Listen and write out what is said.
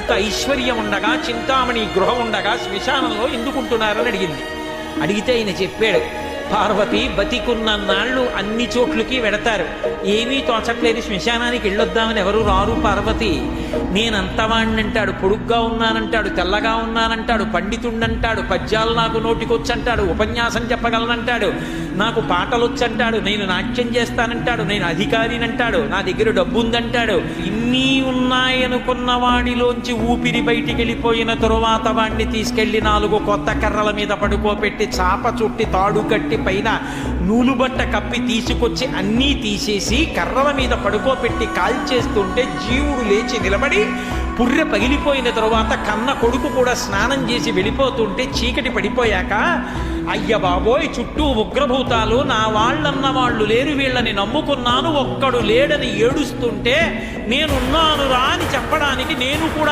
ఇంత ఐశ్వర్యం ఉండగా, చింతామణి గృహం ఉండగా శ్మశానంలో ఎందుకుంటున్నారని అడిగింది. అడిగితే ఆయన చెప్పాడు, పార్వతి బతికున్న నాళ్ళు అన్ని చోట్లకి వెడతారు, ఏమీ తోచట్లేదు, శ్మశానానికి వెళ్ళొద్దామని ఎవరు రారు పార్వతి. నేనంతవాణ్ణంటాడు, పొడుగ్గా ఉన్నానంటాడు, తెల్లగా ఉన్నానంటాడు, పండితుండంటాడు, పద్యాలు నాకు నోటికొచ్చంటాడు, ఉపన్యాసం చెప్పగలనంటాడు, నాకు పాటలొచ్చంటాడు, నేను నాట్యం చేస్తానంటాడు, నేను అధికారినంటాడు, నా దగ్గర డబ్బు ఉందంటాడు. ఇన్ని ఉన్నాయనుకున్న వాడిలోంచి ఊపిరి బయటికి వెళ్ళిపోయిన తరువాత వాడిని తీసుకెళ్లి 4 కొత్త కర్రల మీద పడుకోబెట్టి చాప చుట్టి తాడు కట్టి పైన నూలుబట్ట కప్పి తీసుకొచ్చి అన్నీ తీసేసి కర్రల మీద పడుకోబెట్టి కాల్చేస్తుంటే జీవుడు లేచి నిలబడి పుర్రె పగిలిపోయిన తరువాత కన్న కొడుకు కూడా స్నానం చేసి వెళ్ళిపోతుంటే చీకటి పడిపోయాక, అయ్య బాబోయ్ చుట్టూ ఉగ్రభూతాలు, నా వాళ్ళన్న వాళ్ళు లేరు, వీళ్ళని నమ్ముకున్నాను, ఒక్కడు లేడని ఏడుస్తుంటే నేనున్నాను రా అని చెప్పడానికి నేను కూడా